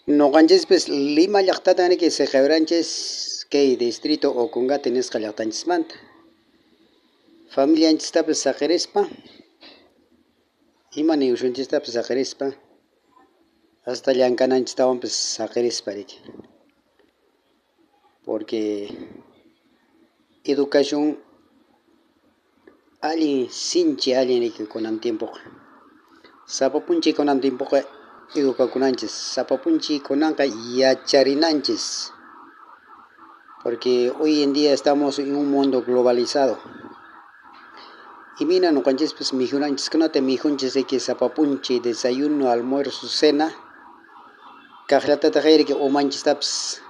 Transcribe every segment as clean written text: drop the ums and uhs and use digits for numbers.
Noqanchis pues Lima llaqtatani que se qebranchis kay distrito o Cungate nisqa llaqtanchismanta. Familianchistapas saqirispa, ima niyushunchistapas saqirispa, hasta llankananchitawan pues saqirispa riki. Porque educación allin sinchi allin riki kunan tiempoqa. Sapapunchi kunan tiempoqa educakunanchis, sapapunchi kunanqa yacharinanchis. Porque hoy en día estamos en un mundo globalizado. Y mina no canches pues mijunanchis kunate mijunchis que sapapunchi desayuno, almuerzo, cena. Kajlatata jairi que umanchis taps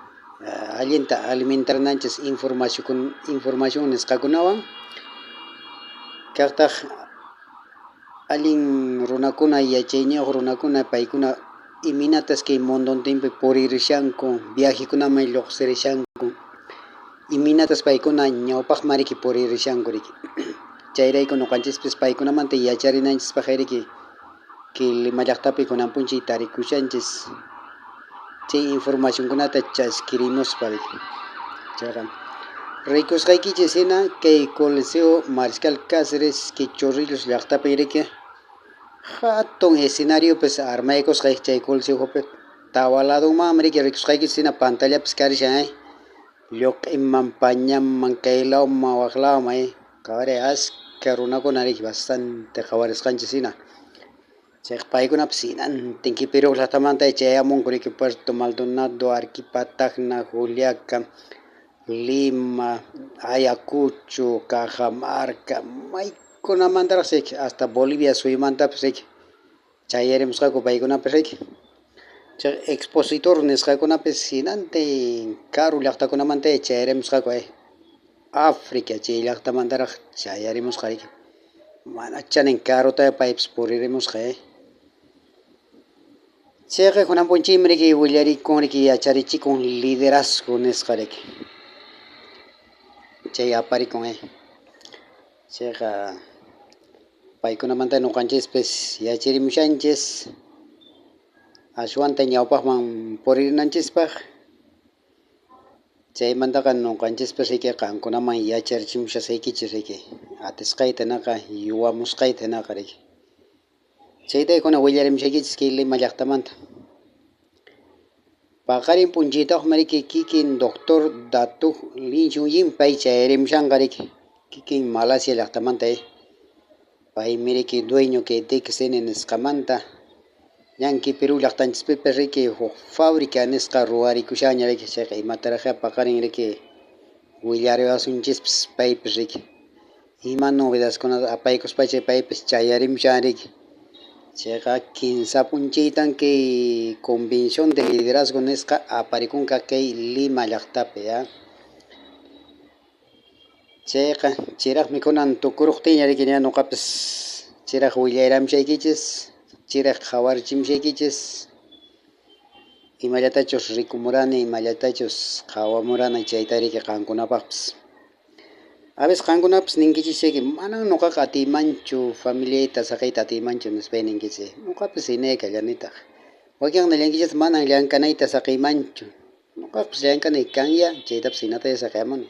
alienta alimentarnanchis información nisqakunawan. Kaqtaq allin runakuna yachayñaq runakuna paykuna iminatas que mondontinpi puririshanku, viajekunama lluqsirishanku. Iminatas paykuna ñawpaq mariki puririshanku riki. Chayrayku nuqanchispis paykunamanta yacharinanchispaq riki que Lima llaqtapi kunanpunchik tarikushanchis. Chay informacionkunata chaskirimuspa riki. Chayqa rikusqaykichis hina kay Coliseo Mariscal Cáceres que Chorrillos llaqtapi riki hatun escenario pues armaykusqa chay Coliseopi tawa ladonmanmi riki rikusqaykichis hina pantallapas karishan lluq'inman pañanman kaylawman waqlawman qawaray aska runakuna riki bastante qawarisqanchis hina. Chay paykunapas hinantin Quipiruq llaqtamanta chayamunku riki Puerto Maldonado, Arequipa, Tacna, Juliaca, Lima, Ayacucho, Cajamarca, maykunamantaraq riki hasta Bolivia suymantapas riki chayarimusqaku paykunapas riki. Chay expositor nisqakunapas hinantin karu llaqtakunamanta chayarimusqaku África chay llaqtamantaraq chayarimusqa riki. Mana chanin karuta paypis puririmusqa Chayqa kunanpunchikmi riki willarikun riki yacharichikun liderazgo nisqa riki. Chay aparikun Chayqa paykunamanta nuqanchispis yacharimushanchis ashwanta ñawpaqman puririnanchispaq. Chaymantaqa nuqanchispis riki qankunaman yacharichimushasaykichis riki atisqayta hinaqa yuwamusqayta hinaqa riki. Chaytaykuna willarimushaykichis kay Lima llaqtamanta. Paqarin punchitaqmi riki kikin doctor Datuk Lin Chunyin pay chayarimushanqa riki kikin Malasia llaqtamanta paymi riki dueño que DXN nisqamanta Yanqui Perú llaqtanchispipi riki huk fábrica nisqa ruwarikushaña riki chayqa imataraq paqarin riki willariwasunchispis paypis riki ima novedaskunata apaykuspacha paypis chayarimushan riki. Chayqa kinsapunchaytan kay convención de liderazgo nisqa aparikunqa kay Lima llaqtapi Chayqa chiraqmi kunan tukuruqtiña riki ña nuqapis chiraq willaramushaykichis chiraq qhawarchimushaykichis imallatachus rikumurani imallatachus qhawamurani chayta riki qankunapaqpis. A veces qankunapas ninkichis chayki manan nuqaqa atiymanchu familiayta saqayta atiymanchu nispay ninkichis nuqapis hinayqa llanitaq. Wakinqa llankichis manan llankanayta saqaymanchu nuqapas llankanay kanya chaytapas hinata saqayamuni.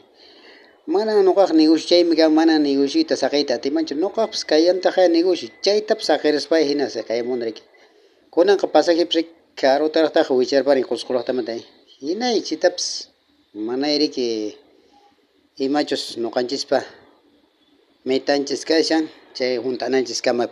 Manan nuqaqa negocio chaymi kan manan negocioyta saqayta atiymanchu nuqapas kayantaq negocio chaytapas saqirispay hina saqayamuni riki. Kunanqa pasajepas riki karutaraqtaqa wicharparin Qusqu llaqtamanta hinay chaytapas manay riki imachus nuqanchispa metanchis kashan chay juntananchis kama